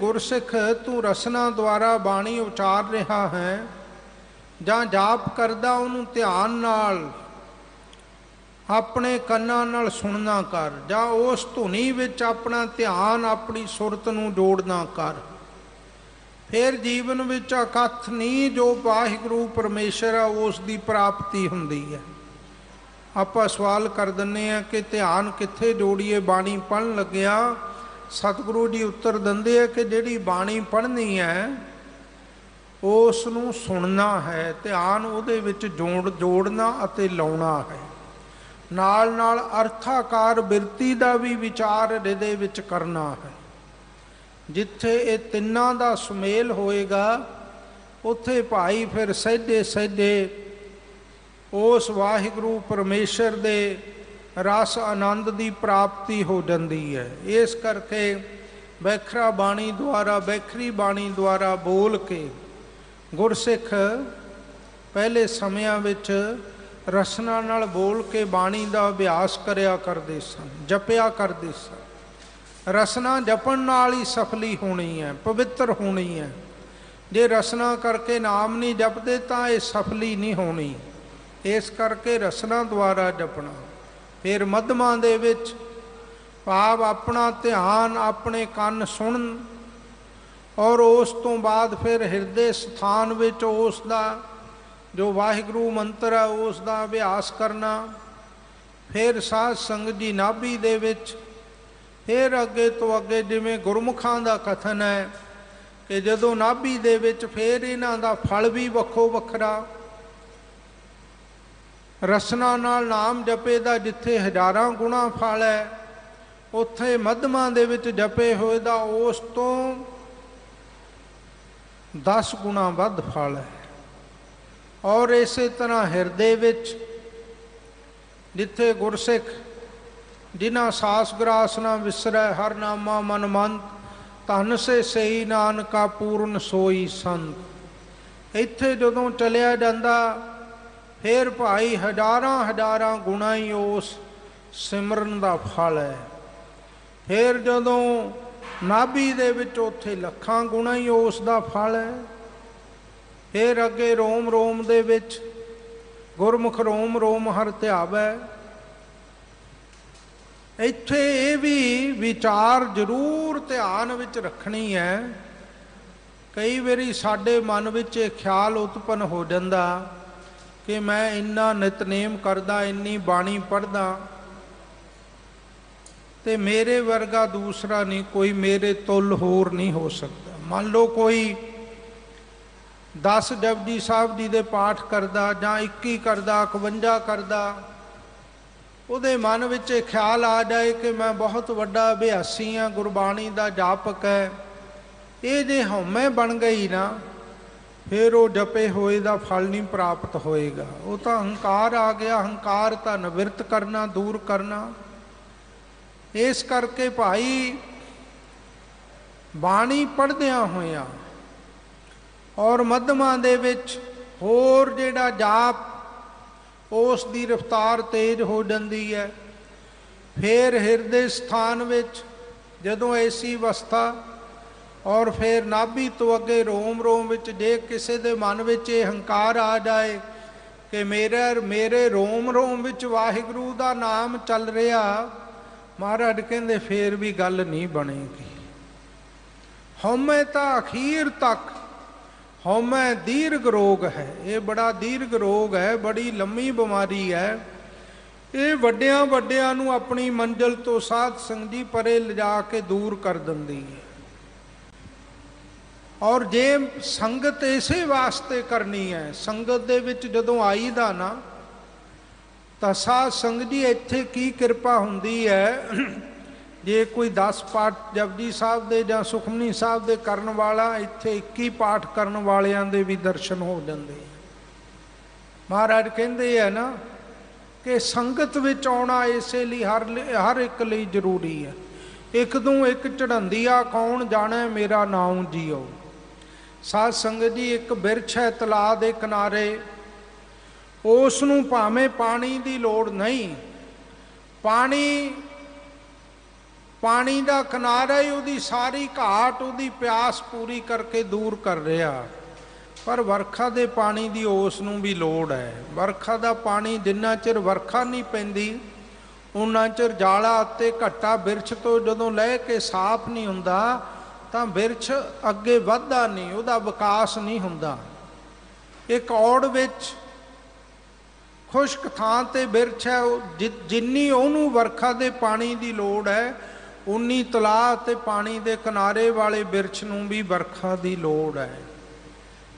गुरसिख तू रसना द्वारा बाणी उचार रहा है जां जाप करदा उहनूं ध्यान नाल अपने कन्नां नाल सुनना कर, जां उस धुनी विच अपना ध्यान अपनी सुरत नूं जोड़ना कर। फिर जीवन विच अकथ नहीं जो वाहिगुरू परमेश्वर है उस दी प्राप्ति हुंदी है। आपां सवाल कर दिंदे आ कि ध्यान कित्थे जोड़ीए बाणी पढ़न लग्या। सतगुरु जी उत्तर दिंदे आ कि जिहड़ी बाणी पढ़नी है उस नूं सुनना है, ध्यान उहदे विच जोड़ना अते लाउणा है। नाल नाल अर्थाकार बिरती दा भी विचार हृदय विच करना है। जिथे ये तिन्नां दा सुमेल होएगा उत्थे भाई फिर सहजे सहजे उस वाहिगुरू परमेश्वर दे रस आनंद की प्राप्ति हो जाती है। इस करके वैखरा बाणी द्वारा वैखरी बाणी द्वारा बोल के गुरसिख पहले समयां विच रसना नाल बोल के बाणी का अभ्यास करया करते सन, जपया करते सन। रसना जपण नाल ही सफली होनी है, पवित्र होनी है। जे रसना करके नाम नहीं जपते तो ये सफली नहीं होनी। इस करके रसना द्वारा जपना। फिर मध्यमा दे विच भाव अपना ध्यान अपने कन सुन और उस तो बाद फिर हृदय स्थान विच उस दा जो वाहिगुरू मंत्र है उस दा अभ्यास करना। फिर साध संगत जी नाभि दे विच फिर अगे तो अगे जिवें गुरमुखां दा कथन है कि जदों नाभि दे विच फिर इन्हां दा फल भी वखो वखरा। रसना नाल नाम जपे दा जिथे हज़ारां गुणा फल है उत्थे मध्यमा दे विच जपे होए दा उस तो 10 गुणा वध फल है। और इसे तरह हृदय विच जिथे गुरसिख जिन्हां सास ग्रास ना विसरै हर नामा मन मंत धन से सही नानका पूर्ण सोई संत। इत्थे जदों चलिया जांदा फिर भाई हज़ारां हज़ारां गुणा ही उस सिमरन का फल है। फिर जदों नाभि दे विच उत्थे लखां गुणा ही उस दा फल है। फिर अगे रोम रोम दे विच गुरमुख रोम रोम हर ध्यावै। इत्थे ये भी विचार जरूर ध्यान विच रखनी है। कई बारी साडे मन विच ख्याल उत्पन्न हो जाता कि मैं इन्ना नितनेम करदा इन्नी बाणी पढ़दा ते मेरे वर्गा दूसरा नहीं कोई मेरे तुल होर नहीं हो सकता। मान लो कोई 10 जपजी साहब जी दे पाठ करदा जां 21 करदा 51 करदा उहदे मन विच ख्याल आ जाए कि मैं बहुत वड्डा अभ्यासी हाँ गुरबाणी दा जापक है। ये जे हौमै बन गई ना फिर वो जपे होए दा फल नहीं प्राप्त होएगा। वो तो अहंकार आ गया। अहंकार तो निवृत्त करना दूर करना। इस करके भाई बाणी पढ़दियां होया और मध्यमा दे विच होर जिहड़ा जाप उस दी रफ्तार तेज हो जाती है। फिर हृदय स्थान विच जदों ऐसी अवस्था और फिर नाभि तो अगे रोम रोम विच जे किसी दे मन विच ये हंकार आ जाए कि मेरे रोम रोम विच वाहिगुरू दा नाम चल रहा, महाराज कहंदे फिर भी गल नहीं बनेगी। हौमै तां अखीर तक हौमै दीर्घ रोग है। ये बड़ा दीर्घ रोग है, बड़ी लंबी बीमारी है। ये वड्डियां वड्डियां नूं अपनी मंजिल तो साध संगत जी परे लिजा के दूर कर दिंदी है। और जे संगत इसे वास्ते करनी है, संगत दे विच जदों आई दा ना तां साध संगत जी इत्थे की किरपा हुंदी है। जे कोई 10 पाठ जपजी साहब दे जां सुखमनी साहब दे करन वाला इत्थे 21 पाठ करन वालियां दे भी दर्शन हो जांदे। महाराज कहंदे है ना कि संगत विच आउणा इसे लई हर एक लई जरूरी है। एक दूं एक चढ़ंदिया कौन जाने मेरा नाम जियो। साध संगत जी एक बिरछ है तलाअ दे किनारे, उस नूं भावें पानी की लोड़ नहीं, पानी पानी का किनारा ही उहदी सारी घाट उहदी प्यास पूरी करके दूर कर रहा। पर वर्खा दे पानी की उस नूं भी लोड़ है। वर्खा का पानी जिन्ना चिर वर्खा नहीं पैंदी उन्ना चिर जाला ते घट्टा बिरछ तो जदों लह के साफ नहीं हुंदा तां बिरछ अगे वधदा नहीं, उहदा विकास नहीं हुंदा। एक औड़ विच खुश्क थां ते बिरछ है, जिन्नी उहनूं वर्खा दे पानी की लोड़ है उन्नी तलाह ते पानी दे किनारे वाले बिरछ नूं भी वर्खा की लोड़ है।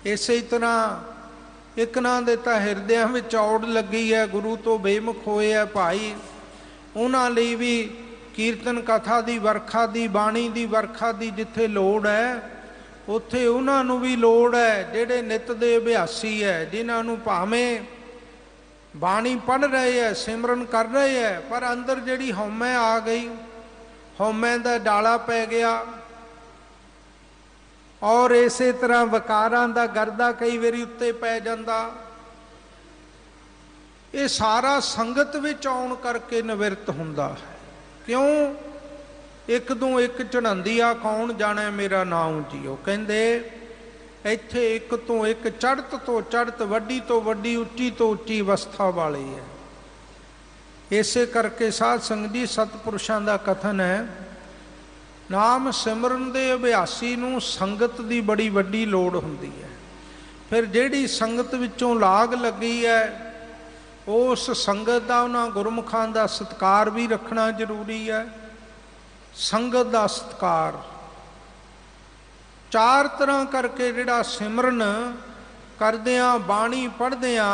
इसे तरह एक ना दे तां हिरदियां विच औड़ लगी है, गुरु तो बेमुख होए है भाई, उन्हां लई भी कीर्तन कथा की वर्खा की बाणी की वर्खा की जिथे लोड़ है उत्थे उन्हां नूं भी लोड़ है जिहड़े नित दे अभ्यासी है, जिन्हां नूं भावें बाणी पढ़ रहे है सिमरन कर रहे है पर अंदर जिहड़ी हौमै आ गई, हौमै दा डाला पै गया और इसे तरह विकारां दा गर्दा कई वारी उत्ते पै जांदा। ये सारा संगत विच आउण करके निवृत्त हुंदा है। क्यों? एक दो एक चढ़ांदी आ कौन जाने मेरा नाम जियो, कहंदे इत्थे एक तो एक चढ़त तो चढ़त वड्डी तो वड्डी उच्ची तो उच्ची अवस्था वाली है। इसे करके साध संगत जी सतपुरुषां दा कथन है नाम सिमरन दे अभ्यासी नूं संगत दी बड़ी वड्डी लोड़ हुंदी है। फिर जिहड़ी संगत विचों लाग लगी है उस संगत का उन्हां गुरमुखां दा सत्कार भी रखना जरूरी है। संगत का सत्कार चार तरह करके जिहड़ा सिमरन करदिआं बाणी पढ़दिआं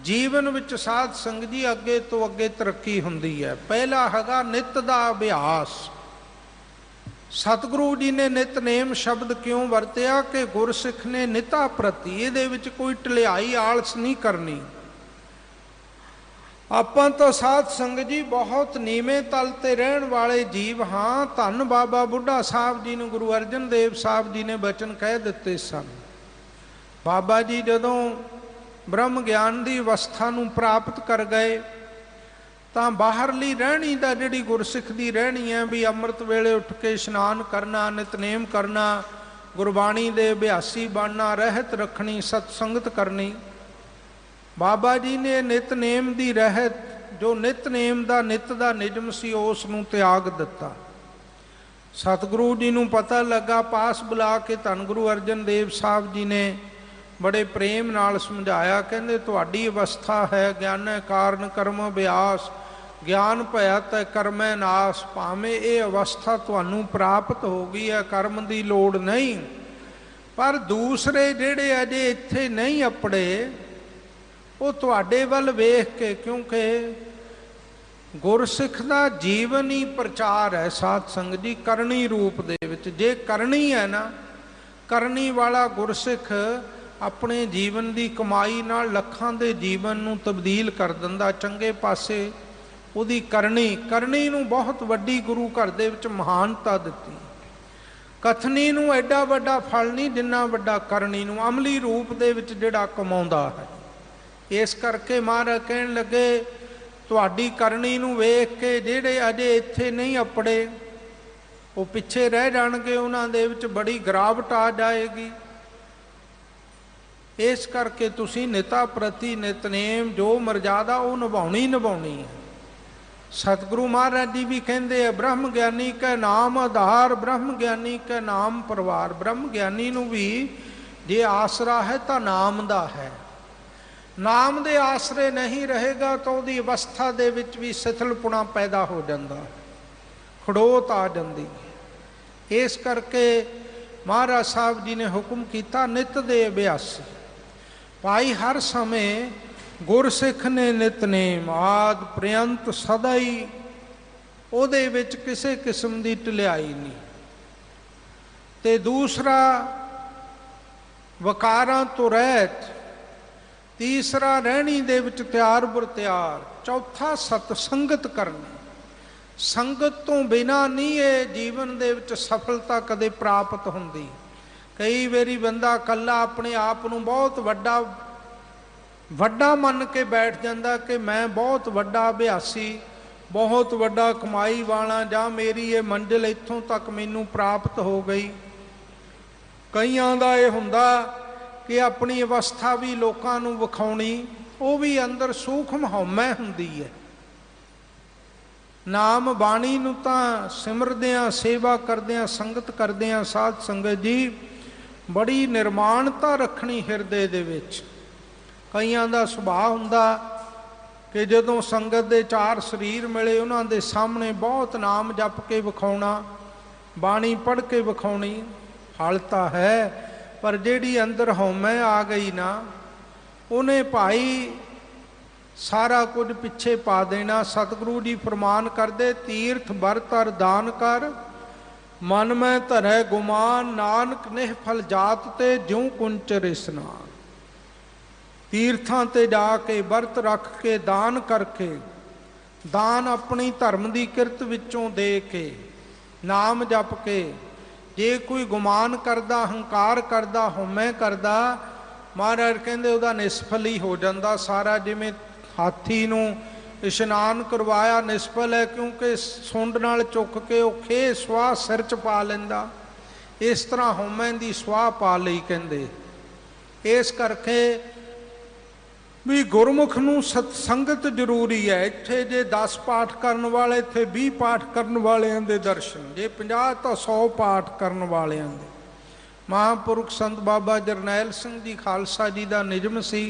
जीवन विच साध संगत जी अगे तो अगे तरक्की हुंदी है। पहला हैगा नित दा अभ्यास। सतगुरु जी ने नितनेम शब्द क्यों वरतिया कि गुरसिख ने निता प्रति, इहदे विच कोई ढलियाई आलस नहीं करनी। आपां तो साध संगत जी बहुत नीवें तल ते रहण वाले जीव हाँ। धन बाबा बुढ़ा साहब जी ने गुरु अर्जन देव साहब जी ने बचन कह दिते सन। बाबा जी जदों ब्रह्म ज्ञान की अवस्था नूं प्राप्त कर गए तां बाहरली रहणी दा जिहड़ी गुरसिख दी रहणी है भी अमृत वेले उठ के इशनान करना, नितनेम करना, गुरबाणी दे अभ्यासी बनना, रहत रखनी, सतसंगत करनी। बाबा जी ने नितनेम दी रहत जो नितनेम दा नित दा निजम सी उस नूं त्याग दिता। सतगुरु जी नूं पता लगा, पास बुला के धन गुरु अर्जन देव साहब जी ने बड़े प्रेम नाल समझाया। कहंदे तुहाडी अवस्था है ज्ञान कारण कर्म अभ्यास, ज्ञान भया तै कर्मै नास। भावें ये अवस्था तुहानूं प्राप्त हो गई है, कर्म की लोड़ नहीं, पर दूसरे जिहड़े अजे इत्थे नहीं अपड़े वो तुहाडे वल वेख के, क्योंकि गुरसिख दा जीवन ही प्रचार है साध संगत जी करनी रूप दे विच। जे करनी है ना, करनी वाला गुरसिख अपने जीवन की कमाई नाल लखां दे जीवन नूं तब्दील कर दिंदा चंगे पासे। उहदी करनी नूं बहुत वड्डी गुरु घर दे विच महानता दित्ती। कथनी नूं एडा वड्डा फल नहीं जिन्ना वड्डा करनी नूं अमली रूप दे विच जिहड़ा कमाउंदा है। इस करके महाराज कहण लगे तुहाडी करनी नूं वेख के जिहड़े अजे इत्थे नहीं अपड़े वो पिछे रह जाणगे, उन्हां दे विच बड़ी गिरावट आ जाएगी। इस करके तुसीं निता प्रति नितनेम जो मर्यादा वो निभाउणी है। सतगुरु महाराज जी भी कहते हैं ब्रह्म ज्ञानी का नाम आधार, ब्रह्म ज्ञानी का नाम परिवार। ब्रह्म ज्ञानी नूं भी जे आसरा है तो नाम दा है। नाम दे आसरे नहीं रहेगा तो उहदी अवस्था दे विच भी सिथलपुणा पैदा हो जाता, खड़ोत आ जाती है। इस करके महाराज साहब जी ने हुक्म किया नित दे अभ्यासी। भाई हर समय गुरसिख ने नितनेम आद प्रयंत सदा ही उहदे विच किसी किस्म की ढिलाई नहीं। ते दूसरा वकारां तो रहत, तीसरा रहनी दे विच त्यार बुर त्यार, चौथा सतसंगत करनी। संगत तो बिना नहीं ये जीवन दे विच सफलता कदे प्राप्त हुंदी। कई वारी बंदा कल्ला अपने आप नूं बहुत वड्डा मन के बैठ जाता कि मैं बहुत वड्डा अभ्यासी, बहुत वड्डा कमाई वाला जां मेरी ये मंजिल इत्थों तक मैनू प्राप्त हो गई। कईयां दा ये हुंदा कि अपनी अवस्था भी लोकां नू विखाउणी, वो भी अंदर सूखम हौमै हुंदी है। नाम बाणी नू तां सिमरदियां सेवा करदियां संगत करदियां साध संगत जी बड़ी निर्माणता रखनी हिरदे दे विच। कईयां दा सुभाव हुंदा कि जदों संगत दे चार शरीर मिले उन्हां दे सामने बहुत नाम जप के विखाउणा, बाणी पढ़ के विखाउणी। फल तां है पर जिहड़ी अंदर हौमै आ गई ना, उन्हें भाई सारा कुछ पिछे पा देना। सतगुरु जी फरमान करदे तीर्थ बरत अर दान कर, मन में धरै गुमान, नानक निहफल जात ते ज्यों कुंचर इस्नान। तीर्थां ते जाके बरत रख के दान करके, दान अपनी धर्म की किरत विचों दे के, नाम जप के, जे कोई गुमान करदा हंकार करदा हौमै करदा, महाराज कहंदे उहदा निष्फल ही हो जांदा सारा। जिवें हाथी नूं इशनान करवाया निष्फल है क्योंकि सुंड नाल चुक के वो खे स्वाह सिर च पा लैंदा, इस तरह हौमै दी स्वाह पा लई कहंदे। इस करके भी गुरमुख नूं सतसंगत जरूरी है। इत्थे जे 10 पाठ करन वाले इत्थे 20 पाठ करन वालियां दे दर्शन, जे 50 तो 100 पाठ करन वालियां दे। महापुरुख संत बाबा जरनैल सिंह जी खालसा जी का निजम सी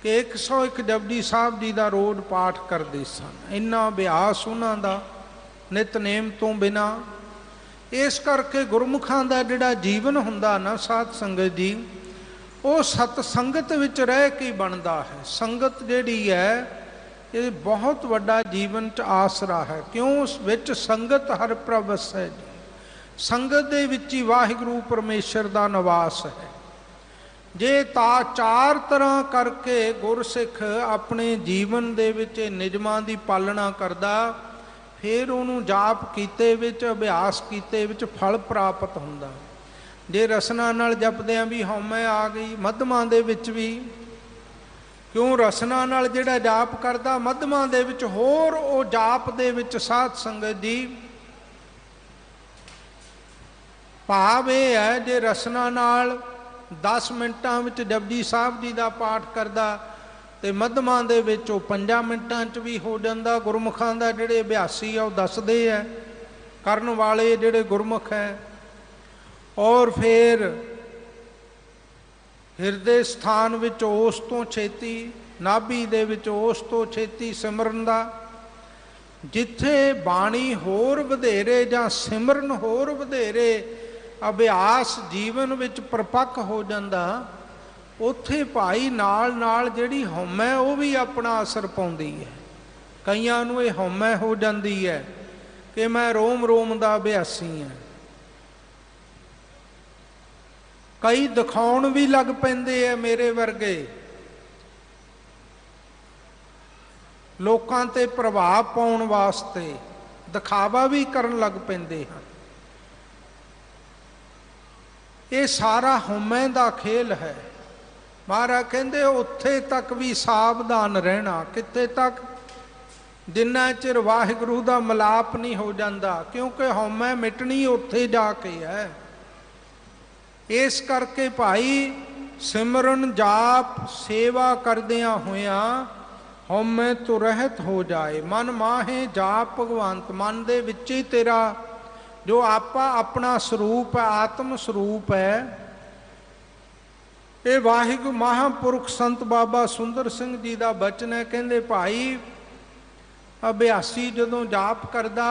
कि 101 जपजी साहब जी का रोज पाठ करते सन। इन्ना अभ्यास उन्हां दा नितनेम तो बिना। इस करके गुरमुखां दा जिहड़ा जीवन हुंदा ना साध संगत जी, वो सतसंगत विच रह के बनता है। संगत जिहड़ी है ये बहुत वड्डा जीवन च आसरा है। क्यों उस विच संगत हर प्रभ वसै जी। संगत दे विच ही वाहिगुरू परमेश्वर दा निवास है। जे ता चार तरह करके गुरसिख अपने जीवन दे विच निजमां दी पालना करदा, फिर उन्होंने जाप कीते विच अभ्यास कीते विच फल प्राप्त हुंदा। जे रसना नाल जपदियां भी हौमै आ गई, मध्यमां दे विच भी, क्यों रसना नाल जिहड़ा जाप करदा मध्यमां दे विच होर वो जाप दे विच साध संगत जी भाव यह है, जे रसना नाल 10 मिनटां विच जपजी साहब जी का पाठ करदा ते मध्यमां दे विच वो 5 मिनटां च भी हो जांदा। गुरमुखां दा जिहड़े अभ्यासी आ वो दसदे है, करन वाले जिहड़े गुरमुख है। और फिर हिरदे स्थान विच उस तो छेती, नाभि दे विच उस तो छेती सिमरन दा। जिथे बाणी होर वधेरे जां सिमरन होर वधेरे अभ्यास जीवन विच परपक्क हो जांदा, उत्थे भाई नाल नाल जिहड़ी हौमै वो भी अपना असर पाउंदी है। कईयां नूं ये हौमै हो जांदी है कि मैं रोम रोम दा अभ्यासी हां। कई दिखाउण भी लग पैंदे आ मेरे वर्गे, लोकां ते प्रभाव पाउण वास्ते दिखावा भी करन लग पैंदे हैं। ये सारा हौमै दा खेल है। महाराज कहंदे उत्थे तक भी सावधान रहना। कित्थे तक? जिन्ना चिर वाहिगुरू दा मिलाप नहीं हो जाता, क्योंकि हौमै मिटनी उत्थे जाके है। इस करके भाई सिमरन जाप सेवा करदियां होया हौमै तो रहत हो जाए। मन माहे जाप भगवंत। मन दे विच ही तेरा जो आपा अपना स्वरूप है, आत्म स्वरूप है। ये वाहिगुरू महापुरुख संत बाबा सुंदर सिंह जी का बचन है। कहंदे भाई अभ्यासी जदों जाप करदा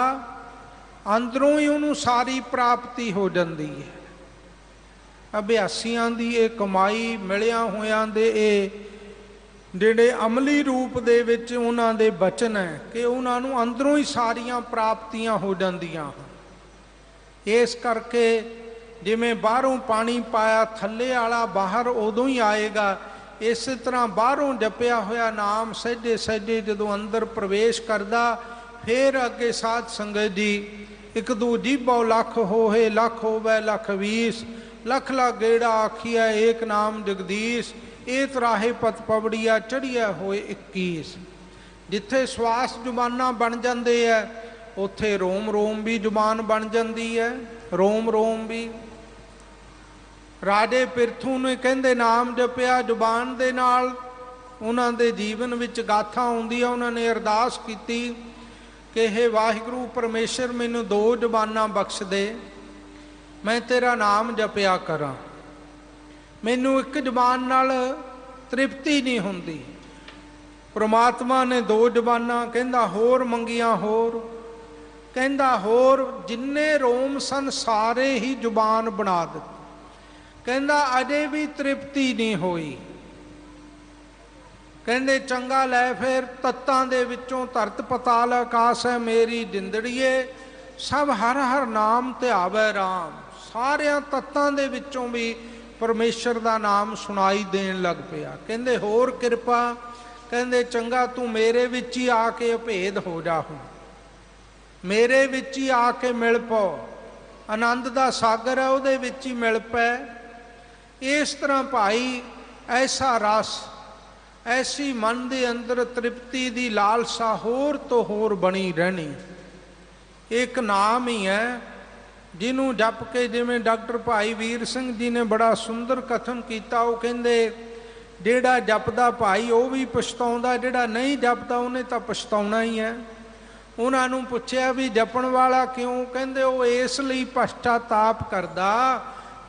अंदरों ही उन्होंने सारी प्राप्ति हो जाती है। अभ्यासियां दी ये कमाई मिलिया होयां दे ये जिहड़े अमली रूप दे विच उन्हां दे बचन है कि उन्हां नूं अंदरों ही सारियां प्राप्तियां हो जांदियां। इस करके जिमें बाहरों पानी पाया थल्ले आला बाहर उदों ही आएगा, इस तरह बाहरों जपिया होया नाम सहजे सहजे जदों अंदर प्रवेश करदा, फिर अगे साध संगत जी एक दू जीभो लख होए लख होवे लख 20 लख ला गेड़ा आखिया एक नाम जगदीश, एक राहे पत पवड़िया चढ़िया होए 21। जिथे श्वास जुबाना बन जाते है उत्थे रोम रोम भी जुबान बन जाती है, रोम रोम भी। राजे पिरथू ने कहते नाम जपिया जुबान दे नाल, उन्हां दे जीवन विच गाथा आउंदी है। उन्होंने अरदास की कि हे वाहिगुरू परमेश्वर मैनू दो जुबाना बख्श दे, मैं तेरा नाम जपिया करा। मैनू एक जुबान नाल तृप्ति नहीं हुंदी। परमात्मा ने दो जुबाना, कहंदा होर मंगिया होर, कहंदा होर जिन्ने रोम सन सारे ही जुबान बना दित्ती। कहंदा अजे भी तृप्ति नहीं होई। कहंदे चंगा लै फिर तत्तां दे विचों धरत पताल आकाश है मेरी जिंदड़ीए, सब हर हर नाम ध्यावै राम। सारियां तत्तां दे विचों भी परमेश्वर दा नाम सुनाई देन लग पिया। कहंदे होर किरपा, कहंदे चंगा तू मेरे विच ही आके अभेद हो जा, हुण मेरे विच ही आके मिल पौ। आनंद दा सागर है उहदे विच ही मिल पै। इस तरह भाई ऐसा रस, ऐसी मन के अंदर तृप्ति की लालसा होर तो होर बनी रहनी। एक नाम ही है जिन्हों जप के, जिमें डॉक्टर भाई वीर सिंह जी ने बड़ा सुंदर कथन किया। वो कहते जेड़ा जपदा भाई वो भी पछताउंदा, जेड़ा नहीं जपदा उन्हें तो पछताउना ही है। उन्होंने पूछया भी जपन वाला क्यों, कहते वो इसलिए पश्चाताप करदा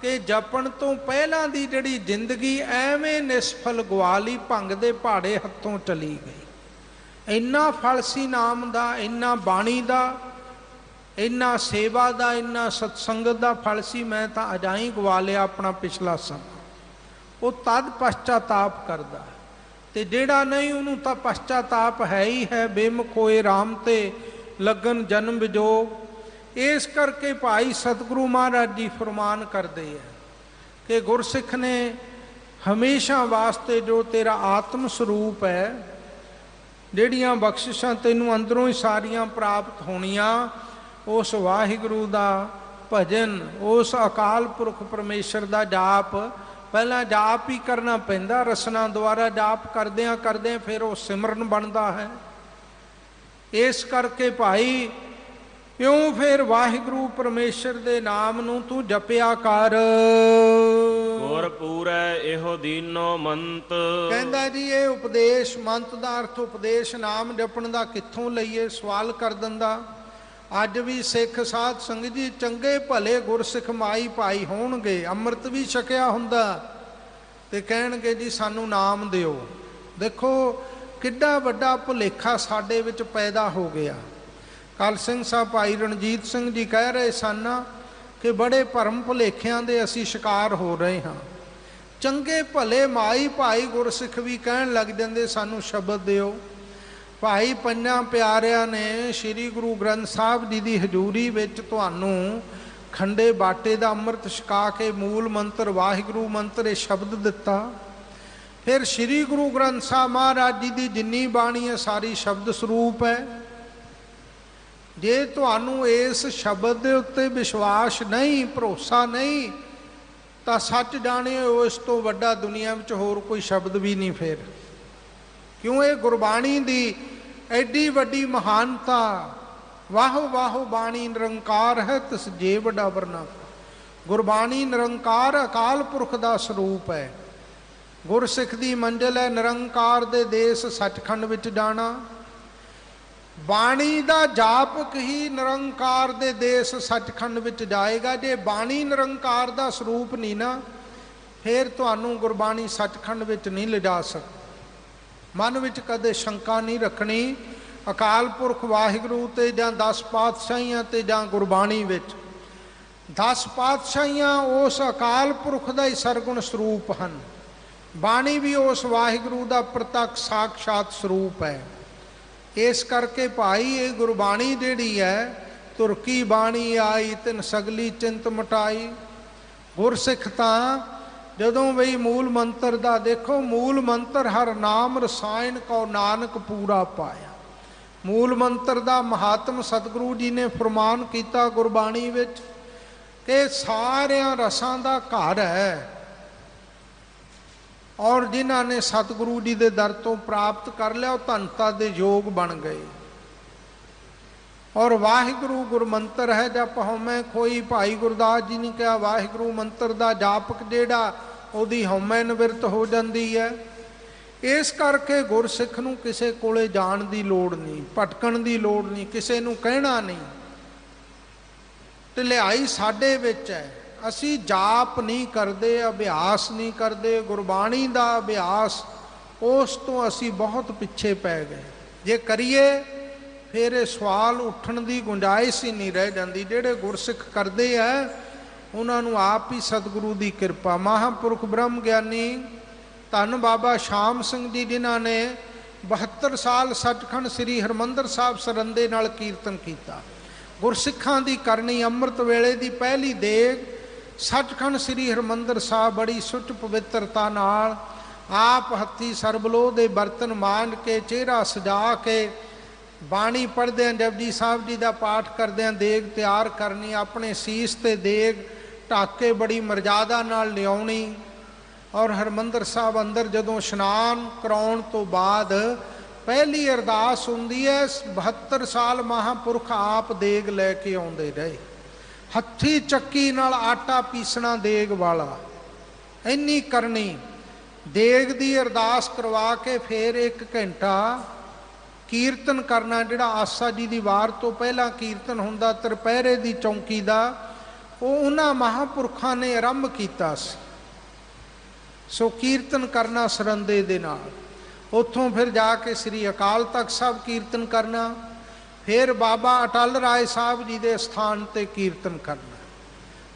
कि जपन तो पहला दी जड़ी जिंदगी एवें निसफल गवा ली, भंग दे पहाड़े हथों चली गई। इन्ना फल सी नाम दा, इन्ना बाणी दा, इन्ना सेवा दा, इन्ना सत्संगत दा फल सी, मैं तो अजाई गवा लिया अपना पिछला समा। वो तद पश्चाताप करदा, ते जेड़ा नहीं उन्होंने तो पश्चाताप है ही है। बेमुख होए राम ते लगन जन्म विजोग। इस करके भाई सतगुरु महाराज जी फरमान करते हैं कि गुरसिख ने हमेशा वास्ते जो तेरा आत्म स्वरूप है, जिहड़ियां बख्शिशां तैनूं अंदरों ही सारियां प्राप्त होनियां, उस वाहिगुरू दा भजन, उस अकाल पुरख परमेश्वर दा जाप, पहला जाप ही करना पैंदा, रसना द्वारा जाप करदियां करदियां फिर वो सिमरन बनता है। इस करके भाई क्यों फिर वाहिगुरू परमेश्वर दे नाम नूं तू जपिया कर। गुर पूरै एहो दीनो मंत। कहंदा जी ये उपदेश, मंत दा अर्थ उपदेश, नाम जपण दा कित्थों लईए, सवाल कर दिंदा। अज भी सिख साध संगत जी चंगे भले गुरसिख माई भाई होणगे, अमृत भी छकिया हुंदा ते कहणगे जी सानू नाम दिओ। देखो किड्डा वड्डा भुलेखा साडे विच पैदा हो गया। कल सिंह साहब भाई रणजीत सिंह जी कह रहे सन कि बड़े भरम भुलेखियां दे असी शिकार हो रहे हाँ। चंगे भले माई भाई गुरसिख भी कहण लग जांदे सानू शब्द दिओ। भाई पंजां प्यारिਆਂ ने श्री गुरु ग्रंथ साहब जी की हजूरी विच तुहानू खंडे बाटे का अमृत छका के मूल मंत्र वाहिगुरू मंत्र शब्द दिता। फिर श्री गुरु ग्रंथ साहब महाराज जी की जिन्नी बाणी है सारी शब्द स्वरूप है। जे तुहानू इस शब्द के उत्ते विश्वास नहीं, भरोसा नहीं, तो सच जाने इस तो वड्डा दुनिया में होर कोई शब्द भी नहीं। फिर क्यों ये गुरबाणी दी एडी वड्डी महानता। वाहो वाहो बाणी निरंकार है तिस जे वड्डा वरना। गुरबाणी निरंकार अकाल पुरख का स्वरूप है। गुरसिख दी मंजिल है निरंकार दे देश सचखंड विच जाना। बाणी दा जापक ही निरंकार दे देश सचखंड विच जाएगा। जे बाणी निरंकार दा स्वरूप नहीं ना, फिर तुहानू गुरबाणी सचखंड विच नहीं ले जा सकती। मन विच कदे शंका नहीं रखनी अकाल पुरख वाहिगुरू ते जां 10 पातशाहियां ते जां गुरबाणी विच। 10 पातशाहियां उस अकाल पुरख दा ही सरगुण स्वरूप हैं। बाणी भी उस वाहिगुरू दा प्रत्यक्ष साक्षात स्वरूप है। इस करके भाई ये गुरबाणी जिहड़ी है, तुरकी बाणी आई तिन सगली चिंत मटाई। गुरसिख तां जदों बई मूल मंत्र दा देखो, मूल मंत्र हर नाम रसायन को नानक पूरा पाया। मूल मंत्र दा महात्म सतगुरु जी ने फरमान किया गुरबाणी विच कि सारियां रसां दा घर है। ਔਰ ਜਿਨ੍ਹਾਂ ਨੇ ਸਤਿਗੁਰੂ ਜੀ ਦੇ ਦਰ ਤੋਂ ਪ੍ਰਾਪਤ ਕਰ ਲਿਆ ਉਹ ਧੰਨਤਾ ਦੇ ਯੋਗ ਬਣ ਗਏ। ਔਰ ਵਾਹਿਗੁਰੂ ਗੁਰਮੰਤਰ ਹੈ ਜਪ ਹਉਮੈ ਖੋਈ। ਭਾਈ ਗੁਰਦਾਸ ਜੀ ਨੇ ਕਿਹਾ ਵਾਹਿਗੁਰੂ ਮੰਤਰ ਦਾ ਜਾਪਕ ਜਿਹੜਾ ਉਹਦੀ ਹਉਮੈ ਨਿਵਰਤ ਹੋ ਜਾਂਦੀ ਹੈ। ਇਸ ਕਰਕੇ ਗੁਰਸਿੱਖ ਨੂੰ ਕਿਸੇ ਕੋਲੇ ਜਾਣ ਦੀ ਲੋੜ ਨਹੀਂ, ਭਟਕਣ ਦੀ ਲੋੜ ਨਹੀਂ, ਕਿਸੇ ਨੂੰ ਕਹਿਣਾ ਨਹੀਂ। ਢਿਲਾਈ ਸਾਡੇ ਵਿੱਚ ਹੈ। ਅਸੀਂ ਜਾਪ ਨਹੀਂ ਕਰਦੇ, ਅਭਿਆਸ ਨਹੀਂ ਕਰਦੇ, ਗੁਰਬਾਣੀ ਦਾ ਅਭਿਆਸ, ਉਸ ਤੋਂ ਅਸੀਂ ਬਹੁਤ ਪਿੱਛੇ ਪੈ ਗਏ। ਜੇ ਕਰੀਏ ਫਿਰ ਇਹ ਸਵਾਲ ਉੱਠਣ ਦੀ ਗੁੰਜਾਇਸ਼ ਹੀ ਨਹੀਂ ਰਹਿ ਜਾਂਦੀ। ਜਿਹੜੇ ਗੁਰਸਿੱਖ ਕਰਦੇ ਆ ਉਹਨਾਂ ਨੂੰ ਆਪ ਹੀ ਸਤਿਗੁਰੂ ਦੀ ਕਿਰਪਾ। ਮਹਾਂਪੁਰਖ ਬ੍ਰਹਮ ਗਿਆਨੀ ਧੰਨ ਬਾਬਾ ਸ਼ਾਮ ਸਿੰਘ ਜੀ ਜਿਨ੍ਹਾਂ ਨੇ 72 ਸਾਲ ਸੱਚਖੰਡ ਸ੍ਰੀ ਹਰਿਮੰਦਰ ਸਾਹਿਬ ਸਰੰਦੇ ਨਾਲ ਕੀਰਤਨ ਕੀਤਾ। ਗੁਰਸਿੱਖਾਂ ਦੀ ਕਰਨੀ ਅੰਮ੍ਰਿਤ ਵੇਲੇ ਦੀ ਪਹਿਲੀ ਦੇਗ ਸੱਚਖੰਡ ਸ੍ਰੀ ਹਰਿਮੰਦਰ ਸਾਹਿਬ ਬੜੀ ਸੁੱਚ ਪਵਿੱਤਰਤਾ ਨਾਲ ਆਪ ਹੱਥੀ ਸਰਬਲੋਹ ਦੇ ਬਰਤਨ ਮਾਂਜ ਕੇ ਚਿਹਰਾ ਸਜਾ ਕੇ ਬਾਣੀ ਪੜ੍ਹਦਿਆਂ ਜਪਜੀ ਸਾਹਿਬ ਜੀ ਦਾ ਪਾਠ ਕਰਦਿਆਂ ਦੇਗ ਤਿਆਰ ਕਰਨੀ, ਆਪਣੇ ਸੀਸ ਤੇ ਦੇਗ ਢੱਕ ਕੇ ਬੜੀ ਮਰਜ਼ਾਦਾ ਨਾਲ ਲਿਆਉਣੀ। ਔਰ ਹਰਿਮੰਦਰ ਸਾਹਿਬ ਅੰਦਰ ਜਦੋਂ ਇਸ਼ਨਾਨ ਕਰਾਉਣ ਤੋਂ ਬਾਅਦ ਪਹਿਲੀ ਅਰਦਾਸ ਹੁੰਦੀ ਹੈ। 72 ਸਾਲ ਮਹਾਂਪੁਰਖ ਆਪ ਦੇਗ ਲੈ ਕੇ ਆਉਂਦੇ ਰਹੇ, ਹੱਥੀ ਚੱਕੀ ਨਾਲ ਆਟਾ ਪੀਸਣਾ ਦੇਗ ਵਾਲਾ, ਇੰਨੀ ਕਰਨੀ। ਦੇਗ ਦੀ ਅਰਦਾਸ ਕਰਵਾ ਕੇ ਫਿਰ 1 ਘੰਟਾ ਕੀਰਤਨ ਕਰਨਾ, ਜਿਹੜਾ ਆਸਾ ਜੀ ਦੀ ਵਾਰ ਤੋਂ ਪਹਿਲਾਂ ਕੀਰਤਨ ਹੁੰਦਾ ਤ੍ਰਿਪਹਿਰੇ ਦੀ ਚੌਂਕੀ ਦਾ, ਉਹ ਉਹਨਾਂ ਮਹਾਂਪੁਰਖਾਂ ਨੇ ਆਰੰਭ ਕੀਤਾ ਸੀ। ਸੋ ਕੀਰਤਨ ਕਰਨਾ ਸਰੰਦੇ ਦੇ ਨਾਲ, ਉੱਥੋਂ ਫਿਰ ਜਾ ਕੇ ਸ੍ਰੀ ਅਕਾਲ ਤਖਤ ਸਾਹਿਬ ਕੀਰਤਨ ਕਰਨਾ, ਫਿਰ ਬਾਬਾ ਅਟਲ ਰਾਏ ਸਾਹਿਬ ਜੀ ਦੇ ਸਥਾਨ ਤੇ ਕੀਰਤਨ ਕਰਨਾ।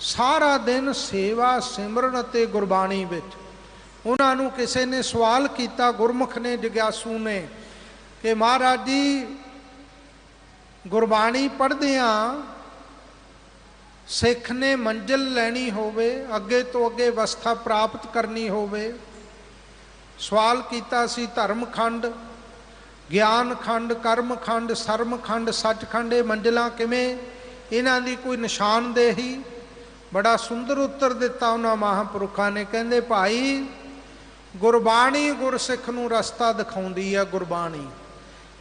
ਸਾਰਾ ਦਿਨ ਸੇਵਾ ਸਿਮਰਨ ਅਤੇ ਗੁਰਬਾਣੀ ਵਿੱਚ। ਉਹਨਾਂ ਨੂੰ ਕਿਸੇ ਨੇ ਸਵਾਲ ਕੀਤਾ, ਗੁਰਮੁਖ ਨੇ, ਜਗਿਆਸੂ ਨੇ, ਕਿ ਮਹਾਰਾਜ ਜੀ ਗੁਰਬਾਣੀ ਪੜ੍ਹਦਿਆਂ ਸਿੱਖ ਨੇ ਮੰਜ਼ਿਲ ਲੈਣੀ ਹੋਵੇ, ਅੱਗੇ ਤੋਂ ਅੱਗੇ ਅਵਸਥਾ ਪ੍ਰਾਪਤ ਕਰਨੀ ਹੋਵੇ, ਸਵਾਲ ਕੀਤਾ ਸੀ ਧਰਮ ਖੰਡ, ਗਿਆਨ ਖੰਡ, ਕਰਮ ਖੰਡ, ਸਰਮ ਖੰਡ, ਸੱਚਖੰਡ, ਇਹ ਮੰਜ਼ਿਲਾਂ ਕਿਵੇਂ, ਇਹਨਾਂ ਦੀ ਕੋਈ ਨਿਸ਼ਾਨਦੇਹੀ। ਬੜਾ ਸੁੰਦਰ ਉੱਤਰ ਦਿੱਤਾ ਉਹਨਾਂ ਮਹਾਂਪੁਰਖਾਂ ਨੇ। ਕਹਿੰਦੇ ਭਾਈ ਗੁਰਬਾਣੀ ਗੁਰਸਿੱਖ ਨੂੰ ਰਸਤਾ ਦਿਖਾਉਂਦੀ ਹੈ। ਗੁਰਬਾਣੀ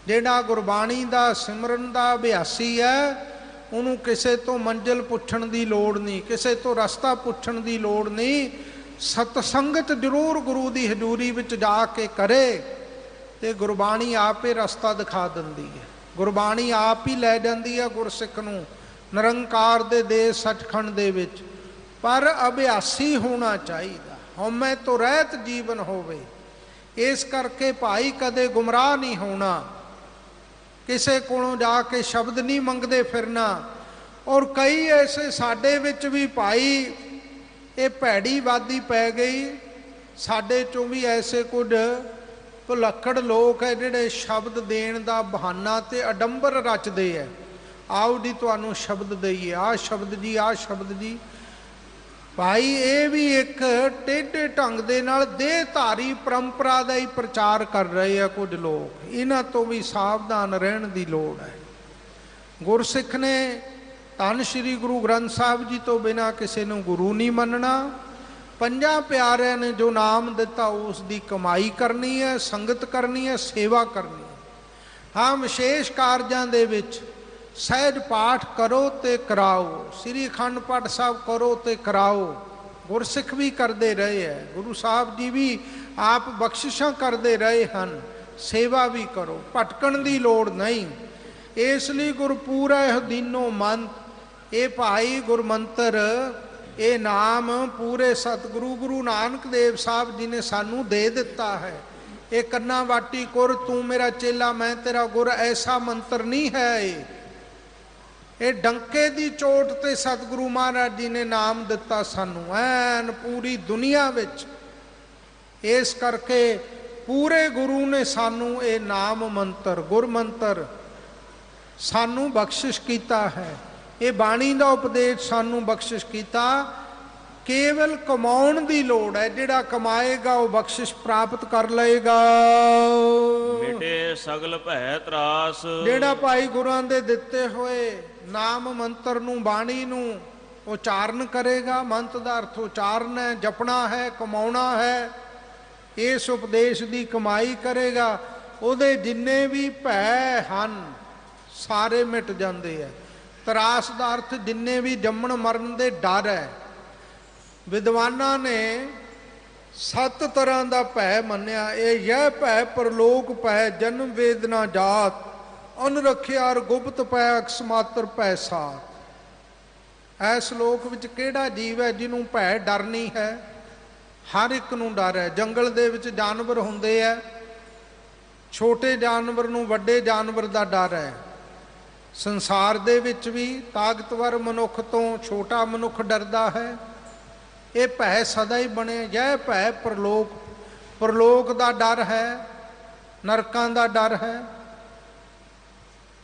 ਜਿਹੜਾ ਗੁਰਬਾਣੀ ਦਾ ਸਿਮਰਨ ਦਾ ਅਭਿਆਸੀ ਹੈ ਉਹਨੂੰ ਕਿਸੇ ਤੋਂ ਮੰਜ਼ਿਲ ਪੁੱਛਣ ਦੀ ਲੋੜ ਨਹੀਂ, ਕਿਸੇ ਤੋਂ ਰਸਤਾ ਪੁੱਛਣ ਦੀ ਲੋੜ ਨਹੀਂ। ਸਤਸੰਗਤ ਜ਼ਰੂਰ ਗੁਰੂ ਦੀ ਹਜ਼ੂਰੀ ਵਿੱਚ ਜਾ ਕੇ ਕਰੇ ਤੇ ਗੁਰਬਾਣੀ ਆਪੇ ਰਸਤਾ ਦਿਖਾ ਦਿੰਦੀ ਹੈ। ਗੁਰਬਾਣੀ ਆਪ ਹੀ ਲੈ ਜਾਂਦੀ ਹੈ ਗੁਰਸਿੱਖ ਨੂੰ ਨਿਰੰਕਾਰ ਦੇ ਦੇਸ ਸੱਚਖੰਡ ਦੇ ਵਿੱਚ। ਪਰ ਅਭਿਆਸੀ ਹੋਣਾ ਚਾਹੀਦਾ, ਹਉਮੈ ਤੋਂ ਰਹਿਤ ਜੀਵਨ ਹੋਵੇ। ਇਸ ਕਰਕੇ ਭਾਈ ਕਦੇ ਗੁੰਮਰਾਹ ਨਹੀਂ ਹੋਣਾ, ਕਿਸੇ ਕੋਲੋਂ ਜਾ ਕੇ ਸ਼ਬਦ ਨਹੀਂ ਮੰਗਦੇ ਫਿਰਨਾ। ਔਰ ਕਈ ਐਸੇ ਸਾਡੇ ਵਿੱਚ ਵੀ ਭਾਈ ਇਹ ਭੈੜੀ ਵਾਦੀ ਪੈ ਗਈ, ਸਾਡੇ ਚੋਂ ਵੀ ਐਸੇ ਕੁਝ ਭੁਲੱਕੜ ਲੋਕ ਹੈ ਜਿਹੜੇ ਸ਼ਬਦ ਦੇਣ ਦਾ ਬਹਾਨਾ ਤੇ ਅਡੰਬਰ ਰਚਦੇ ਹੈ। ਆਓ ਜੀ ਤੁਹਾਨੂੰ ਸ਼ਬਦ ਦਈਏ, ਆਹ ਸ਼ਬਦ ਜੀ, ਆਹ ਸ਼ਬਦ ਜੀ। ਭਾਈ ਇਹ ਵੀ ਇੱਕ ਟੇਢੇ ਢੰਗ ਦੇ ਨਾਲ ਦੇਹਧਾਰੀ ਪਰੰਪਰਾ ਦਾ ਹੀ ਪ੍ਰਚਾਰ ਕਰ ਰਹੇ ਆ ਕੁਝ ਲੋਕ। ਇਹਨਾਂ ਤੋਂ ਵੀ ਸਾਵਧਾਨ ਰਹਿਣ ਦੀ ਲੋੜ ਹੈ। ਗੁਰਸਿੱਖ ਨੇ ਧੰਨ ਸ਼੍ਰੀ ਗੁਰੂ ਗ੍ਰੰਥ ਸਾਹਿਬ ਜੀ ਤੋਂ ਬਿਨਾਂ ਕਿਸੇ ਨੂੰ ਗੁਰੂ ਨਹੀਂ ਮੰਨਣਾ। 5 ਪਿਆਰਿਆਂ ਨੇ ਜੋ ਨਾਮ ਦਿੱਤਾ ਉਸ ਦੀ ਕਮਾਈ ਕਰਨੀ ਹੈ, ਸੰਗਤ ਕਰਨੀ ਹੈ, ਸੇਵਾ ਕਰਨੀ ਹੈ। ਹਾਂ, ਵਿਸ਼ੇਸ਼ ਕਾਰਜਾਂ ਦੇ ਵਿੱਚ ਸਹਿਜ ਪਾਠ ਕਰੋ ਤੇ ਕਰਾਓ, ਸ੍ਰੀ ਅਖੰਡ ਪਾਠ ਸਾਹਿਬ ਕਰੋ ਤੇ ਕਰਾਓ। ਗੁਰਸਿੱਖ ਵੀ ਕਰਦੇ ਰਹੇ ਹੈ, ਗੁਰੂ ਸਾਹਿਬ ਜੀ ਵੀ ਆਪ ਬਖਸ਼ਿਸ਼ਾਂ ਕਰਦੇ ਰਹੇ ਹਨ। ਸੇਵਾ ਵੀ ਕਰੋ, ਭਟਕਣ ਦੀ ਲੋੜ ਨਹੀਂ। ਇਸ ਲਈ ਗੁਰਪੂਰਾ ਇਹ ਦੀਨੋ ਮੰਤ, ਇਹ ਭਾਈ ਗੁਰਮੰਤਰ, ਇਹ ਨਾਮ ਪੂਰੇ ਸਤਿਗੁਰੂ ਗੁਰੂ ਨਾਨਕ ਦੇਵ ਸਾਹਿਬ ਜੀ ਨੇ ਸਾਨੂੰ ਦੇ ਦਿੱਤਾ ਹੈ। ਇਹ ਕੰਨਾ ਵਾਟੀ ਕੁਰ ਤੂੰ ਮੇਰਾ ਚੇਲਾ ਮੈਂ ਤੇਰਾ ਗੁਰ, ਐਸਾ ਮੰਤਰ ਨਹੀਂ ਹੈ। ਇਹ ਡੰਕੇ ਦੀ ਚੋਟ ਤੇ ਸਤਿਗੁਰੂ ਮਹਾਰਾਜ ਜੀ ਨੇ ਨਾਮ ਦਿੱਤਾ ਸਾਨੂੰ ਐਨ ਪੂਰੀ ਦੁਨੀਆ ਵਿੱਚ। ਇਸ ਕਰਕੇ ਪੂਰੇ ਗੁਰੂ ਨੇ ਸਾਨੂੰ ਇਹ ਨਾਮ ਮੰਤਰ, ਗੁਰਮੰਤਰ ਸਾਨੂੰ ਬਖਸ਼ਿਸ਼ ਕੀਤਾ ਹੈ। ਇਹ ਬਾਣੀ ਦਾ ਉਪਦੇਸ਼ ਸਾਨੂੰ ਬਖਸ਼ਿਸ਼ ਕੀਤਾ। ਕੇਵਲ ਕਮਾਉਣ ਦੀ ਲੋੜ ਹੈ, ਜਿਹੜਾ ਕਮਾਏਗਾ ਉਹ ਬਖਸ਼ਿਸ਼ ਪ੍ਰਾਪਤ ਕਰ ਲਏਗਾ। ਮਿਟੇ ਸਗਲ ਭੈ ਤਰਾਸ, ਜਿਹੜਾ ਭਾਈ ਗੁਰਾਂ ਦੇ ਦਿੱਤੇ ਹੋਏ ਨਾਮ ਮੰਤਰ ਨੂੰ, ਬਾਣੀ ਨੂੰ ਉਚਾਰਨ ਕਰੇਗਾ। ਮੰਤ ਦਾ ਅਰਥ ਉਚਾਰਨ ਹੈ, ਜਪਣਾ ਹੈ, ਕਮਾਉਣਾ ਹੈ। ਇਸ ਉਪਦੇਸ਼ ਦੀ ਕਮਾਈ ਕਰੇਗਾ, ਉਹਦੇ ਜਿੰਨੇ ਵੀ ਭੈ ਹਨ ਸਾਰੇ ਮਿਟ ਜਾਂਦੇ ਆ। ਤਰਾਸ ਦਾ ਅਰਥ ਜਿੰਨੇ ਵੀ ਜੰਮਣ ਮਰਨ ਦੇ ਡਰ ਹੈ। ਵਿਦਵਾਨਾਂ ਨੇ 7 ਤਰ੍ਹਾਂ ਦਾ ਭੈ ਮੰਨਿਆ। ਇਹ ਭੈ ਪਰਲੋਕ ਭੈ, ਜਨਮ ਵੇਦਨਾ ਜਾਤ, ਅਨਰਖਿਆ ਅਰ ਗੁਪਤ ਭੈ, ਅਕਸਮਾਤਰ ਭੈ ਸਾਤ। ਇਸ ਲੋਕ ਵਿੱਚ ਕਿਹੜਾ ਜੀਵ ਹੈ ਜਿਹਨੂੰ ਭੈ ਡਰ ਨਹੀਂ ਹੈ? ਹਰ ਇੱਕ ਨੂੰ ਡਰ ਹੈ। ਜੰਗਲ ਦੇ ਵਿੱਚ ਜਾਨਵਰ ਹੁੰਦੇ ਆ, ਛੋਟੇ ਜਾਨਵਰ ਨੂੰ ਵੱਡੇ ਜਾਨਵਰ ਦਾ ਡਰ ਹੈ। ਸੰਸਾਰ ਦੇ ਵਿੱਚ ਵੀ ਤਾਕਤਵਰ ਮਨੁੱਖ ਤੋਂ ਛੋਟਾ ਮਨੁੱਖ ਡਰਦਾ ਹੈ। ਇਹ ਭੈ ਸਦਾ ਹੀ ਬਣੇ। ਇਹ ਭੈ ਪਰਲੋਕ, ਪਰਲੋਕ ਦਾ ਡਰ ਹੈ, ਨਰਕਾਂ ਦਾ ਡਰ ਹੈ।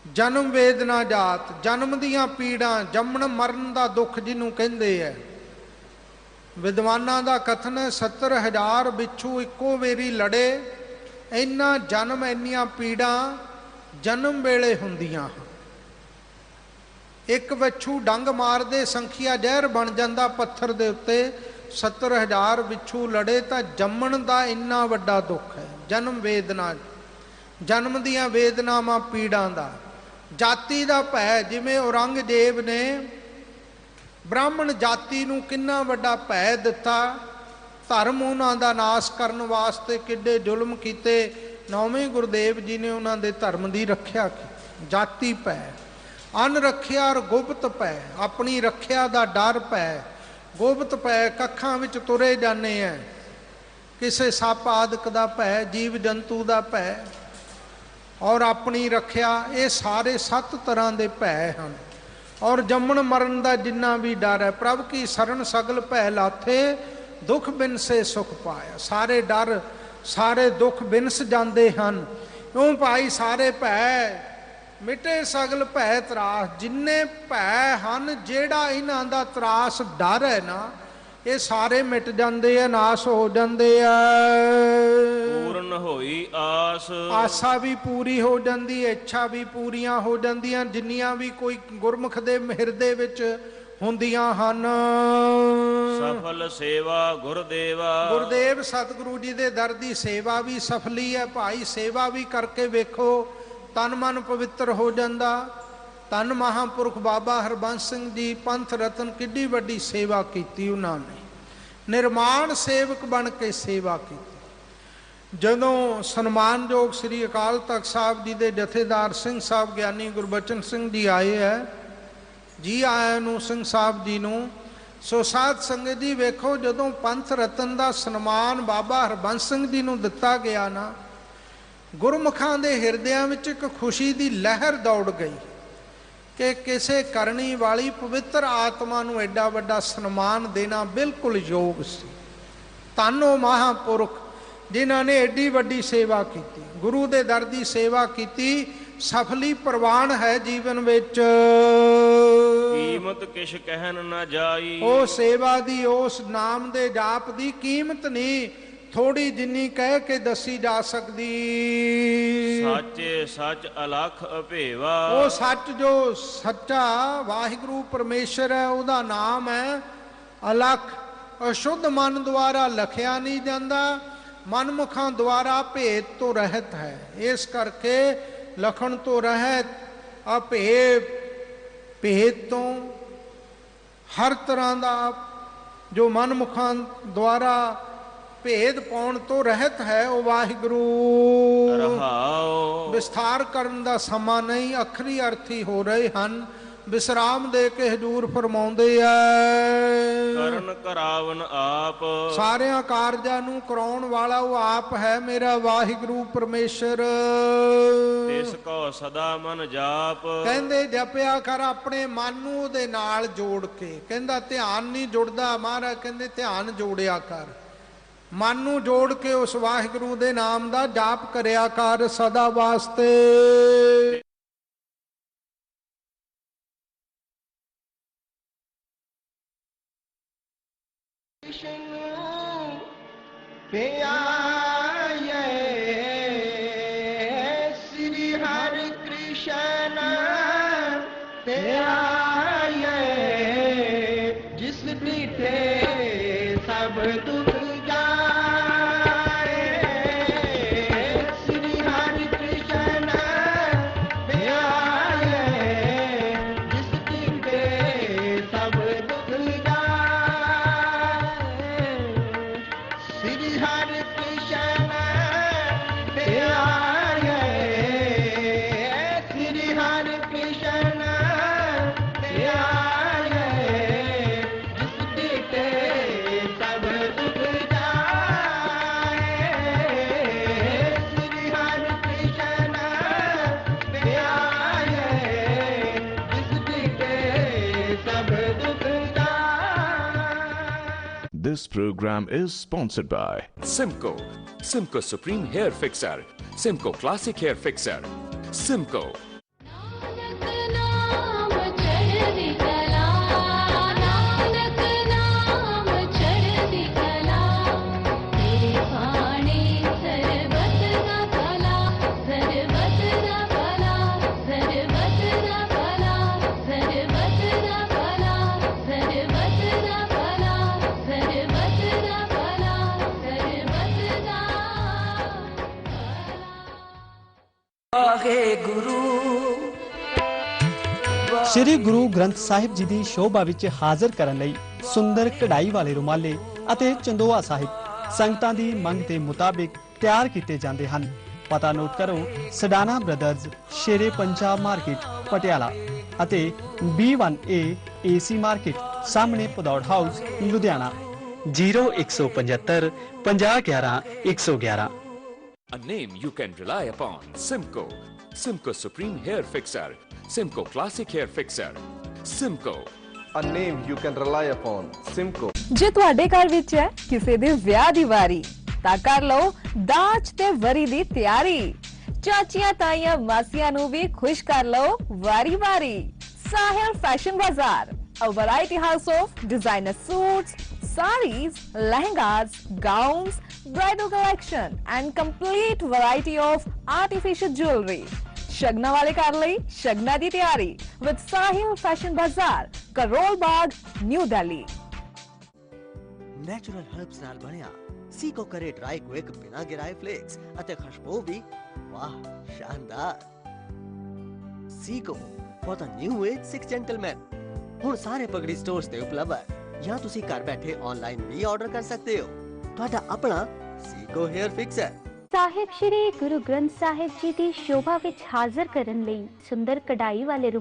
ਜਨਮ ਵੇਦਨਾ ਜਾਤ, ਜਨਮ ਦੀਆਂ ਪੀੜਾਂ, ਜੰਮਣ ਮਰਨ ਦਾ ਦੁੱਖ ਜਿਹਨੂੰ ਕਹਿੰਦੇ ਹੈ। ਵਿਦਵਾਨਾਂ ਦਾ ਕਥਨ ਹੈ 70,000 ਬਿੱਛੂ ਇੱਕੋ ਵੇਰੀ ਲੜੇ, ਇੰਨਾ ਜਨਮ ਇੰਨੀਆਂ ਪੀੜਾਂ ਜਨਮ ਵੇਲੇ ਹੁੰਦੀਆਂ ਹਨ। ਇੱਕ ਵੱਛੂ ਡੰਗ ਮਾਰਦੇ ਸੰਖਿਆ ਜ਼ਹਿਰ ਬਣ ਜਾਂਦਾ ਪੱਥਰ ਦੇ ਉੱਤੇ। 70,000 ਬਿੱਛੂ ਲੜੇ ਤਾਂ ਜੰਮਣ ਦਾ ਇੰਨਾ ਵੱਡਾ ਦੁੱਖ ਹੈ। ਜਨਮ ਵੇਦਨਾ, ਜਨਮ ਦੀਆਂ ਵੇਦਨਾਵਾਂ, ਪੀੜਾਂ ਦਾ। ਜਾਤੀ ਦਾ ਭੈ, ਜਿਵੇਂ ਔਰੰਗਜ਼ੇਬ ਨੇ ਬ੍ਰਾਹਮਣ ਜਾਤੀ ਨੂੰ ਕਿੰਨਾ ਵੱਡਾ ਭੈ ਦਿੱਤਾ। ਧਰਮ ਉਹਨਾਂ ਦਾ ਨਾਸ ਕਰਨ ਵਾਸਤੇ ਕਿੱਡੇ ਜ਼ੁਲਮ ਕੀਤੇ। 9ਵੇਂ ਗੁਰਦੇਵ ਜੀ ਨੇ ਉਹਨਾਂ ਦੇ ਧਰਮ ਦੀ ਰੱਖਿਆ ਕੀਤੀ। ਜਾਤੀ ਭੈ। ਅਨਰਖਿਆ ਔਰ ਗੁਪਤ ਭੈ, ਆਪਣੀ ਰੱਖਿਆ ਦਾ ਡਰ ਭੈ। ਗੁਪਤ ਭੈ, ਕੱਖਾਂ ਵਿੱਚ ਤੁਰੇ ਜਾਂਦੇ ਆ, ਕਿਸੇ ਸੱਪ ਆਦਿਕ ਦਾ ਭੈ, ਜੀਵ ਜੰਤੂ ਦਾ ਭੈ, ਔਰ ਆਪਣੀ ਰੱਖਿਆ। ਇਹ ਸਾਰੇ 7 ਤਰ੍ਹਾਂ ਦੇ ਭੈ ਹਨ। ਔਰ ਜੰਮਣ ਮਰਨ ਦਾ ਜਿੰਨਾ ਵੀ ਡਰ ਹੈ। ਪ੍ਰਭ ਕੀ ਸ਼ਰਨ ਸਗਲ ਭੈ ਲਾਥੇ, ਦੁੱਖ ਬਿਨਸੇ ਸੁਖ ਪਾਇਆ। ਸਾਰੇ ਡਰ, ਸਾਰੇ ਦੁੱਖ ਬਿਨਸ ਜਾਂਦੇ ਹਨ। ਕਿਉਂ ਭਾਈ? ਸਾਰੇ ਭੈ ਮਿਟੇ ਸਗਲ ਭੈ ਤਰਾਸ। ਜਿੰਨੇ ਭੈ ਹਨ, ਜਿਹੜਾ ਇਹਨਾਂ ਦਾ ਤਰਾਸ ਡਰ ਹੈ ਨਾ, ਇਹ ਸਾਰੇ ਮਿਟ ਜਾਂਦੇ ਆ, ਨਾਸ ਹੋ ਜਾਂਦੇ ਆ। ਪੂਰਨ ਹੋਈ ਆਸ, ਆਸਾ ਵੀ ਪੂਰੀ ਹੋ ਜਾਂਦੀ ਹੈ, ਇੱਛਾ ਵੀ ਪੂਰੀਆਂ ਹੋ ਜਾਂਦੀਆਂ, ਜਿੰਨੀਆਂ ਵੀ ਕੋਈ ਗੁਰਮੁਖ ਦੇ ਹਿਰਦੇ ਵਿੱਚ ਹੁੰਦੀਆਂ ਹਨ। ਸਫਲ ਸੇਵਾ ਗੁਰਦੇਵਾ, ਗੁਰਦੇਵ ਸਤਿਗੁਰੂ ਜੀ ਦੇ ਦਰ ਦੀ ਸੇਵਾ ਵੀ ਸਫਲੀ ਹੈ ਭਾਈ। ਸੇਵਾ ਵੀ ਕਰਕੇ ਵੇਖੋ, ਤਨ ਮਨ ਪਵਿੱਤਰ ਹੋ ਜਾਂਦਾ। ਧੰਨ ਮਹਾਂਪੁਰਖ ਬਾਬਾ ਹਰਬੰਸ ਸਿੰਘ ਜੀ ਪੰਥ ਰਤਨ, ਕਿੱਡੀ ਵੱਡੀ ਸੇਵਾ ਕੀਤੀ ਉਹਨਾਂ ਨੇ। ਨਿਰਮਾਣ ਸੇਵਕ ਬਣ ਕੇ ਸੇਵਾ ਕੀਤੀ। ਜਦੋਂ ਸਨਮਾਨਯੋਗ ਸ੍ਰੀ ਅਕਾਲ ਤਖਤ ਸਾਹਿਬ ਜੀ ਦੇ ਜਥੇਦਾਰ ਸਿੰਘ ਸਾਹਿਬ ਗਿਆਨੀ ਗੁਰਬਚਨ ਸਿੰਘ ਜੀ ਆਏ ਹੈ, ਜੀ ਆਇਆਂ ਨੂੰ ਸਿੰਘ ਸਾਹਿਬ ਜੀ ਨੂੰ। ਸੋ ਸਾਧ ਸੰਗਤ ਜੀ ਵੇਖੋ, ਜਦੋਂ ਪੰਥ ਰਤਨ ਦਾ ਸਨਮਾਨ ਬਾਬਾ ਹਰਬੰਸ ਸਿੰਘ ਜੀ ਨੂੰ ਦਿੱਤਾ ਗਿਆ ਨਾ, ਗੁਰਮੁਖਾਂ ਦੇ ਹਿਰਦਿਆਂ ਵਿੱਚ ਇੱਕ ਖੁਸ਼ੀ ਦੀ ਲਹਿਰ ਦੌੜ ਗਈ ਕਿ ਕਿਸੇ ਕਰਨੀ ਵਾਲੀ ਪਵਿੱਤਰ ਆਤਮਾ ਨੂੰ ਐਡਾ ਵੱਡਾ ਸਨਮਾਨ ਦੇਣਾ ਬਿਲਕੁਲ ਯੋਗ ਸੀ। ਧੰਨ ਉਹ ਮਹਾਂਪੁਰਖ ਜਿਨ੍ਹਾਂ ਨੇ ਐਡੀ ਵੱਡੀ ਸੇਵਾ ਕੀਤੀ, ਗੁਰੂ ਦੇ ਦਰ ਦੀ ਸੇਵਾ ਕੀਤੀ। ਸਫਲੀ ਪ੍ਰਵਾਨ ਹੈ ਜੀਵਨ ਵਿੱਚ, ਕੀਮਤ ਕਿਛ ਕਹਿਨ ਨਾ ਜਾਈ। ਉਹ ਸੇਵਾ ਦੀ, ਉਸ ਨਾਮ ਦੇ ਜਾਪ ਦੀ ਕੀਮਤ ਨਹੀਂ ਥੋੜੀ ਜਿੰਨੀ ਕਹਿ ਕੇ ਦੱਸੀ ਜਾ ਸਕਦੀ। ਸਾਚੇ ਸੱਚ ਅਲਖ ਅਭੇਵਾ, ਉਹ ਸੱਚ ਜੋ ਸੱਚਾ ਵਾਹਿਗੁਰੂ ਪਰਮੇਸ਼ਰ ਹੈ, ਉਹਦਾ ਨਾਮ ਹੈ ਅਲਖ। ਅਸ਼ੁੱਧ ਮਨ ਦੁਆਰਾ ਲਖਿਆ ਨਹੀਂ ਜਾਂਦਾ, ਮਨਮੁਖਾਂ ਦੁਆਰਾ ਭੇਦ ਤੋਂ ਰਹਿਤ ਹੈ। ਇਸ ਕਰਕੇ ਲਖਣ ਤੋਂ ਰਹਿਤ, ਭੇਦ ਤੋਂ, ਹਰ ਤਰ੍ਹਾਂ ਦਾ ਜੋ ਮਨਮੁਖਾਂ ਦੁਆਰਾ ਭੇਦ ਪਾਉਣ ਤੋਂ ਰਹਿਤ ਹੈ ਉਹ ਵਾਹਿਗੁਰੂ। ਰਹਾਉ ਵਿਸਥਾਰ ਕਰਨ ਦਾ ਸਮਾਂ ਨਹੀਂ, ਅਖਰੀ ਅਰਥੀ ਹੋ ਰਹੇ ਹਨ। ਵਿਸਰਾਮ ਦੇ ਕੇ ਹਜੂਰ ਫਰਮਾਉਂਦੇ ਆ, ਕਰਨ ਕਰਾਵਨ ਆਪ। ਸਾਰਿਆਂ ਕਾਰਜਾਂ ਨੂੰ ਕਰਾਉਣ ਵਾਲਾ ਉਹ ਆਪ ਹੈ, ਮੇਰਾ ਵਾਹਿਗੁਰੂ ਪਰਮੇਸ਼ਰ। ਤਿਸ ਕੋ ਸਦਾ ਮਨ ਜਾਪ, ਕਹਿੰਦੇ ਜਪਿਆ ਕਰ ਆਪਣੇ ਮਨ ਨੂੰ ਉਹਦੇ ਨਾਲ ਜੋੜ ਕੇ। ਕਹਿੰਦਾ ਧਿਆਨ ਨਹੀਂ ਜੁੜਦਾ, ਮਹਾਰਾਜ ਕਹਿੰਦੇ ਧਿਆਨ ਜੋੜਿਆ ਕਰ, ਮਨ ਨੂੰ ਜੋੜ ਕੇ ਉਸ ਵਾਹਿਗੁਰੂ ਦੇ ਨਾਮ ਦਾ ਜਾਪ ਕਰਿਆ ਕਰ ਸਦਾ ਵਾਸਤੇ। श्री हरि कृष्ण जिस मिटे सब दुख जाए। This program is sponsored by Simco, Simco Supreme Hair Fixer, Simco Classic Hair Fixer, Simco. Shri Guru Granth Sahib ji ਦੀ ਸ਼ੋਭਾ ਵਿੱਚ ਹਾਜ਼ਰ ਕਰਨ ਲਈ ਸੁੰਦਰ ਕਢਾਈ ਵਾਲੇ ਰੁਮਾਲੇ ਅਤੇ ਚੰਦੋਆ ਸਾਹਿਬ ਸੰਗਤਾਂ ਦੀ ਮੰਗ ਦੇ ਮੁਤਾਬਿਕ ਤਿਆਰ ਕੀਤੇ ਜਾਂਦੇ ਹਨ। ਪਤਾ ਨੋਟ ਕਰੋ, ਸਡਾਨਾ ਬ੍ਰਦਰਜ਼, ਸ਼ੇਰੇ ਪੰਜਾਬ ਮਾਰਕੀਟ, ਪਟਿਆਲਾ ਅਤੇ B1A AC ਮਾਰਕੀਟ ਸਾਹਮਣੇ Padaur house, Ludhiana 0175 5011 111। A name you can rely upon. Simco, Simco Supreme Hair Fixer, Simco Classic Hair Fixer, Simco. A name you can rely upon. Simco. ਜੇ ਤੁਹਾਡੇ ਘਰ ਵਿੱਚ ਹੈ ਕਿਸੇ ਦੇ ਵਿਆਹ ਦੀ ਵਾਰੀ ਤਾਂ ਕਰ ਲਓ ਦਾਜ ਤੇ ਵਰੀ ਦੀ ਤਿਆਰੀ। ਚਾਚੀਆਂ ਤਾਈਆਂ ਮਾਸੀਆਂ ਨੂੰ ਵੀ ਖੁਸ਼ ਕਰ ਲਓ ਵਾਰੀ-ਵਾਰੀ। Sahil Fashion Bazaar, a variety house of designer suits, sarees, lehengas, gowns, bridal collection and complete variety of artificial jewelry. ਸ਼ਗਨਾਂ ਵਾਲੇ ਕਰ ਲਈ ਸ਼ਗਨਾਂ ਦੀ ਤਿਆਰੀ with Sahil Fashion Bazaar, Karol Bagh, New Delhi. Natural herbs ਨਾਲ ਬਣਿਆ ਸੀਕੋ ਕਰੇ ਡਰਾਈ ਕੁਇਕ ਬਿਨਾ ਗਿਰਾਏ flakes ਅਤੇ ਖੁਸ਼ਬੂ ਵੀ ਵਾਹ ਸ਼ਾਨਦਾਰ। Seiko for the new age 6 gentleman ਹੁਣ ਸਾਰੇ ਪਗੜੀ ਸਟੋਰਸ ਤੇ ਉਪਲਬਧ ਹੈ ਜਾਂ ਤੁਸੀਂ ਘਰ ਬੈਠੇ ਆਨਲਾਈਨ ਵੀ ਆਰਡਰ ਕਰ ਸਕਦੇ ਹੋ। ਤੁਹਾਡਾ ਆਪਣਾ ਸੀਕੋ ਹੇਅਰ ਫਿਕਸਰ। ਸਾਹਿਬ ਸ਼੍ਰੀ ਗੁਰੂ ਗ੍ਰੰਥ ਸਾਹਿਬ ਜੀ ਦੀ ਸ਼ੋਭਾ ਵਿੱਚ ਹਾਜ਼ਰ ਕਰਨ ਲਈ ਸੁੰਦਰ ਕਢਾਈ ਵਾਲੇ